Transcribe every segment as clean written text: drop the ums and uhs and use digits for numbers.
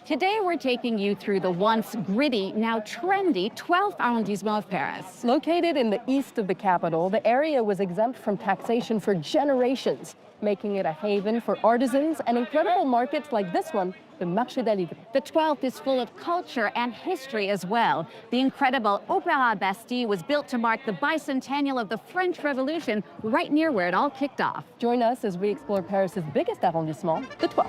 Today, we're taking you through the once gritty, now trendy 12th arrondissement of Paris. Located in the east of the capital, the area was exempt from taxation for generations, making it a haven for artisans and incredible markets like this one, the marché. The 12th is full of culture and history as well. The incredible Opéra Bastille was built to mark the bicentennial of the French Revolution, right near where it all kicked off. Join us as we explore Paris's biggest arrondissement, the 12th.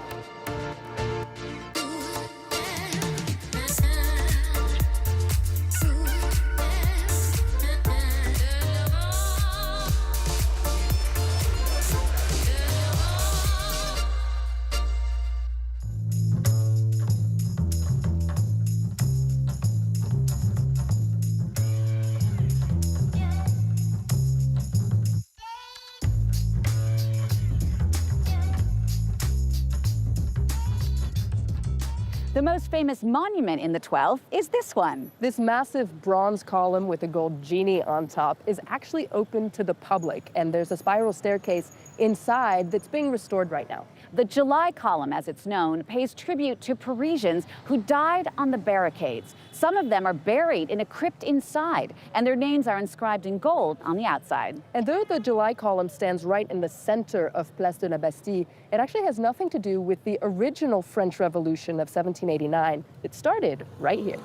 The most famous monument in the 12th is this one. This massive bronze column with a gold genie on top is actually open to the public, and there's a spiral staircase inside that's being restored right now. The July column, as it's known, pays tribute to Parisians who died on the barricades. Some of them are buried in a crypt inside, and their names are inscribed in gold on the outside. And though the July column stands right in the center of Place de la Bastille, it actually has nothing to do with the original French Revolution of 1789. It started right here.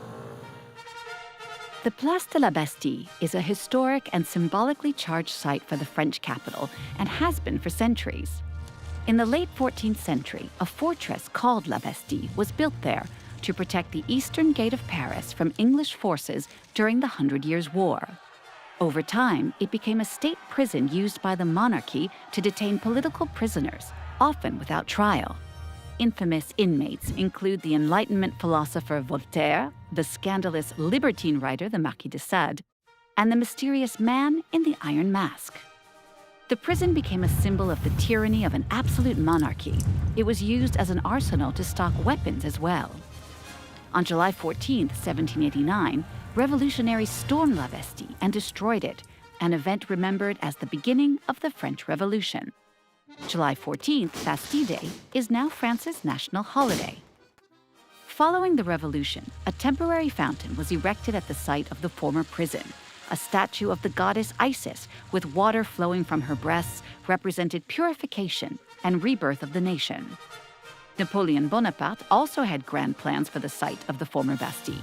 The Place de la Bastille is a historic and symbolically charged site for the French capital and has been for centuries. In the late 14th century, a fortress called La Bastille was built there to protect the eastern gate of Paris from English forces during the Hundred Years' War. Over time, it became a state prison used by the monarchy to detain political prisoners, often without trial. Infamous inmates include the Enlightenment philosopher Voltaire, the scandalous libertine writer the Marquis de Sade, and the mysterious man in the Iron Mask. The prison became a symbol of the tyranny of an absolute monarchy. It was used as an arsenal to stock weapons as well. On July 14, 1789, revolutionaries stormed La Bastille and destroyed it, an event remembered as the beginning of the French Revolution. July 14th, Bastille Day, is now France's national holiday. Following the revolution, a temporary fountain was erected at the site of the former prison. A statue of the goddess Isis, with water flowing from her breasts, represented purification and rebirth of the nation. Napoleon Bonaparte also had grand plans for the site of the former Bastille.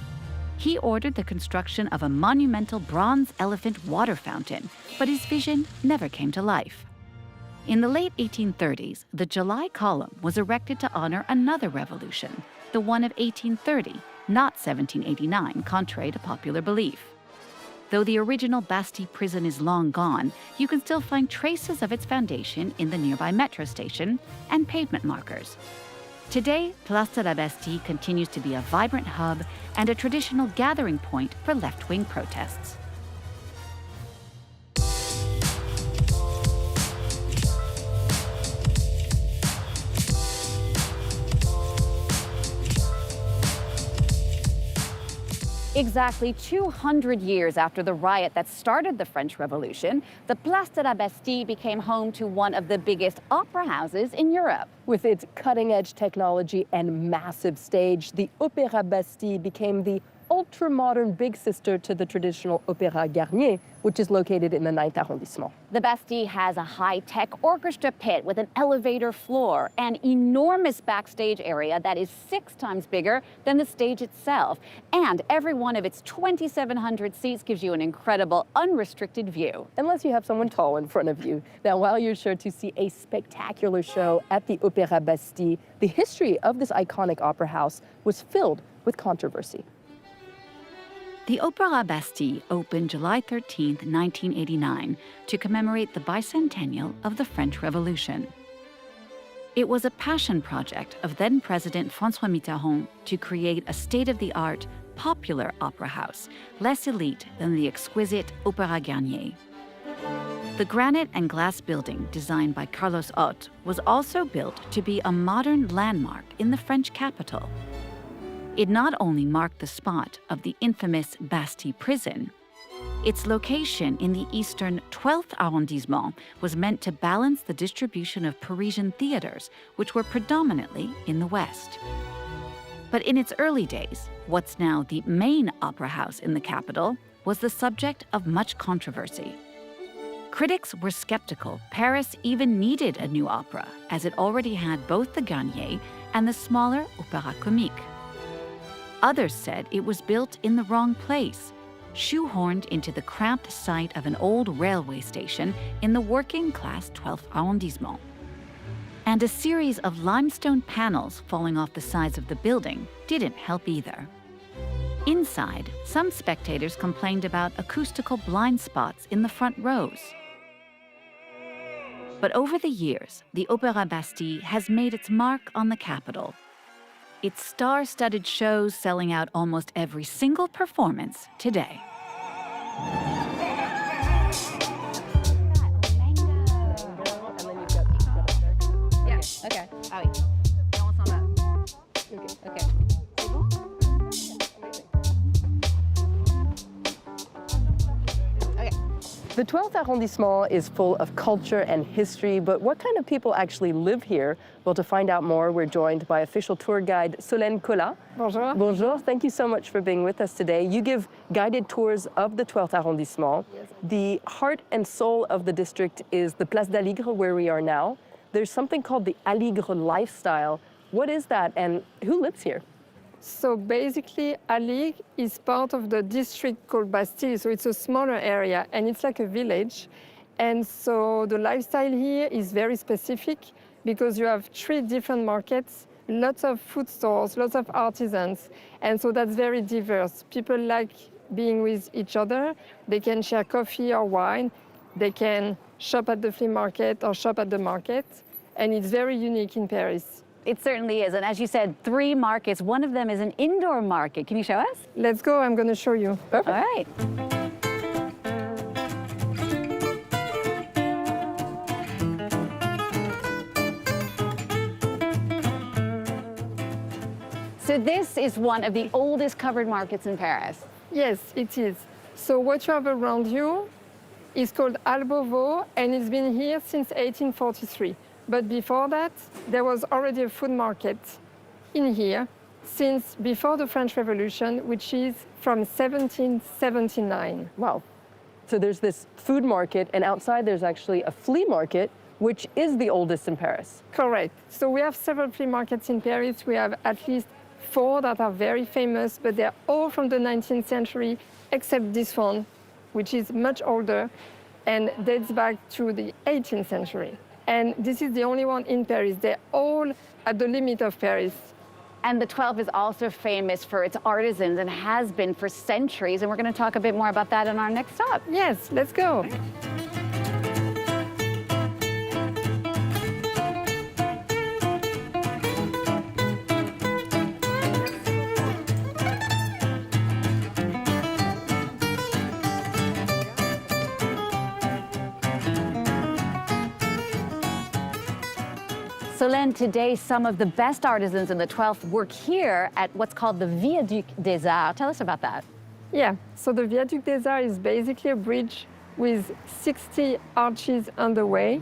He ordered the construction of a monumental bronze elephant water fountain, but his vision never came to life. In the late 1830s, the July column was erected to honor another revolution, the one of 1830, not 1789, contrary to popular belief. Though the original Bastille prison is long gone, you can still find traces of its foundation in the nearby metro station and pavement markers. Today, Place de la Bastille continues to be a vibrant hub and a traditional gathering point for left-wing protests. Exactly 200 years after the riot that started the French Revolution, the Place de la Bastille became home to one of the biggest opera houses in Europe. With its cutting-edge technology and massive stage, the Opéra Bastille became the ultra-modern big sister to the traditional Opéra Garnier, which is located in the 9th arrondissement. The Bastille has a high-tech orchestra pit with an elevator floor, an enormous backstage area that is 6 times bigger than the stage itself, and every one of its 2,700 seats gives you an incredible, unrestricted view. Unless you have someone tall in front of you. Now, while you're sure to see a spectacular show at the Opéra Bastille, the history of this iconic opera house was filled with controversy. The Opéra Bastille opened July 13, 1989, to commemorate the bicentennial of the French Revolution. It was a passion project of then-President François Mitterrand to create a state-of-the-art, popular opera house, less elite than the exquisite Opéra Garnier. The granite and glass building, designed by Carlos Hot, was also built to be a modern landmark in the French capital. It not only marked the spot of the infamous Bastille prison, its location in the eastern 12th arrondissement was meant to balance the distribution of Parisian theaters, which were predominantly in the west. But in its early days, what's now the main opera house in the capital was the subject of much controversy. Critics were skeptical Paris even needed a new opera, as it already had both the Garnier and the smaller Opéra Comique. Others said it was built in the wrong place, shoehorned into the cramped site of an old railway station in the working-class 12th arrondissement. And a series of limestone panels falling off the sides of the building didn't help either. Inside, some spectators complained about acoustical blind spots in the front rows. But over the years, the Opéra Bastille has made its mark on the capital. Its star-studded shows selling out almost every single performance today. Ok. Ah oui. Et on s'en va. Ok. Okay. The 12th arrondissement is full of culture and history, but what kind of people actually live here? Well, to find out more, we're joined by official tour guide Solène Collat. Bonjour. Bonjour, thank you so much for being with us today. You give guided tours of the 12th arrondissement. Yes. The heart and soul of the district is the Place d'Aligre, where we are now. There's something called the Aligre lifestyle. What is that, and who lives here? So basically, Aligre is part of the district called Bastille, so it's a smaller area and it's like a village. And so the lifestyle here is very specific because you have 3 different markets, lots of food stores, lots of artisans, and so that's very diverse. People like being with each other. They can share coffee or wine. They can shop at the flea market or shop at the market, and it's very unique in Paris. It certainly is. And as you said, 3 markets. One of them is an indoor market. Can you show us? Let's go, I'm going to show you. Perfect. All right. So this is one of the oldest covered markets in Paris. Yes, it is. So what you have around you is called Albovo, and it's been here since 1843. But before that, there was already a food market in here since before the French Revolution, which is from 1779. Wow. So there's this food market, and outside there's actually a flea market, which is the oldest in Paris. Correct. So we have several flea markets in Paris. We have at least 4 that are very famous, but they're all from the 19th century, except this one, which is much older and dates back to the 18th century. And this is the only one in Paris. They're all at the limit of Paris. And the 12th is also famous for its artisans and has been for centuries. And we're going to talk a bit more about that in our next stop. Yes, let's go. Solène, today some of the best artisans in the 12th work here at what's called the Viaduc des Arts. Tell us about that. Yeah, so the Viaduc des Arts is basically a bridge with 60 arches on the way,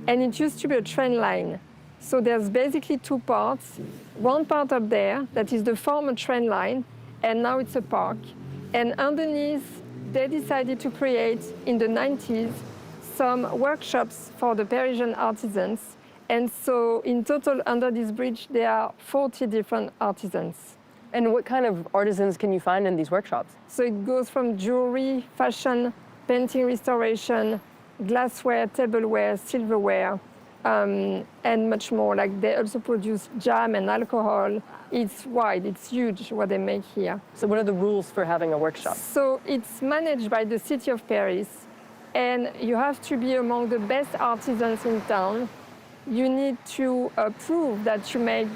and it used to be a train line. So there's basically 2 parts. One part up there, that is the former train line, and now it's a park. And underneath, they decided to create, in the 90s, some workshops for the Parisian artisans. And so in total, under this bridge, there are 40 different artisans. And what kind of artisans can you find in these workshops? So it goes from jewelry, fashion, painting restoration, glassware, tableware, silverware, and much more. Like they also produce jam and alcohol. It's wide, it's huge what they make here. So what are the rules for having a workshop? So it's managed by the city of Paris, and you have to be among the best artisans in town. You need to prove that you make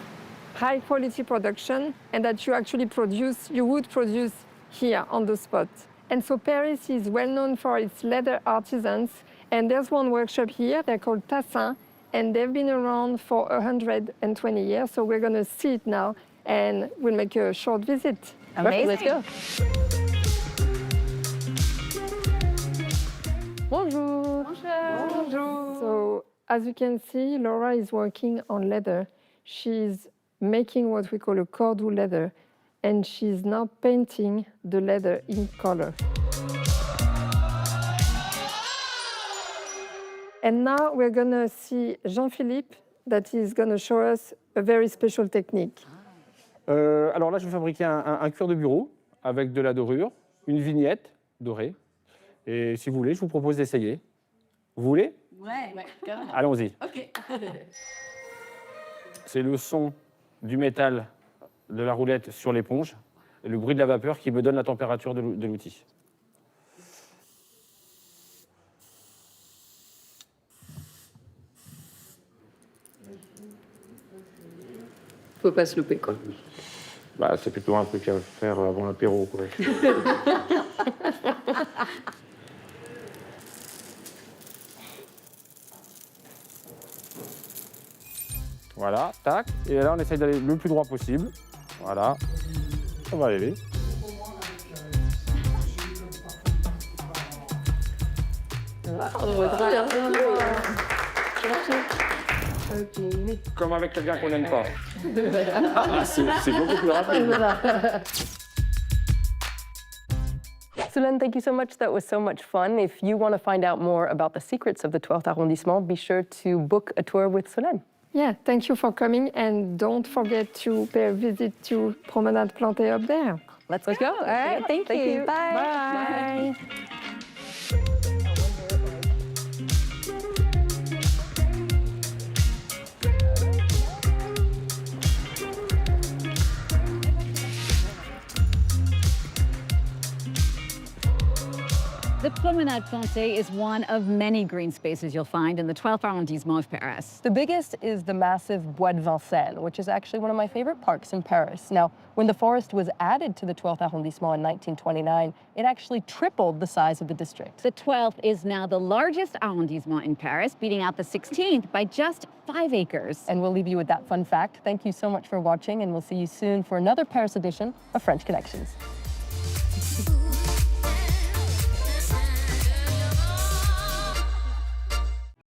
high quality production and that you actually would produce here on the spot. And so Paris is well known for its leather artisans. And there's one workshop here, they're called Tassin, and they've been around for 120 years. So we're gonna see it now and we'll make a short visit. Amazing. Let's go. Bonjour. Bonjour. So as you can see, Laura is working on leather. She's making what we call a cordoue leather, and she's now painting the leather in color. And now we're going to see Jean-Philippe that is going to show us a very special technique. Alors là, je vais fabriquer un cuir de bureau avec de la dorure, une vignette dorée. Et si vous voulez, je vous propose d'essayer. Vous voulez? Ouais, carrément. Allons-y. OK. C'est le son du métal de la roulette sur l'éponge et le bruit de la vapeur qui me donne la température de l'outil. Faut pas se louper, quoi. Bah, c'est plutôt un truc à faire avant l'apéro, quoi. Voilà, tac. Et là, on essaye d'aller le plus droit possible. Voilà. On va aller. Comme avec quelqu'un qu'on n'aime pas. C'est beaucoup plus rapide. Solène, thank you so much. That was so much fun. If you want to find out more about the secrets of the 12th arrondissement, be sure to book a tour with Solène. Yeah, thank you for coming, and don't forget to pay a visit to Promenade Plantée up there. Let's go. All right, thank you. Bye. Bye. The Promenade Plantée is one of many green spaces you'll find in the 12th arrondissement of Paris. The biggest is the massive Bois de Vincennes, which is actually one of my favorite parks in Paris. Now, when the forest was added to the 12th arrondissement in 1929, it actually tripled the size of the district. The 12th is now the largest arrondissement in Paris, beating out the 16th by just 5 acres. And we'll leave you with that fun fact. Thank you so much for watching, and we'll see you soon for another Paris edition of French Connections.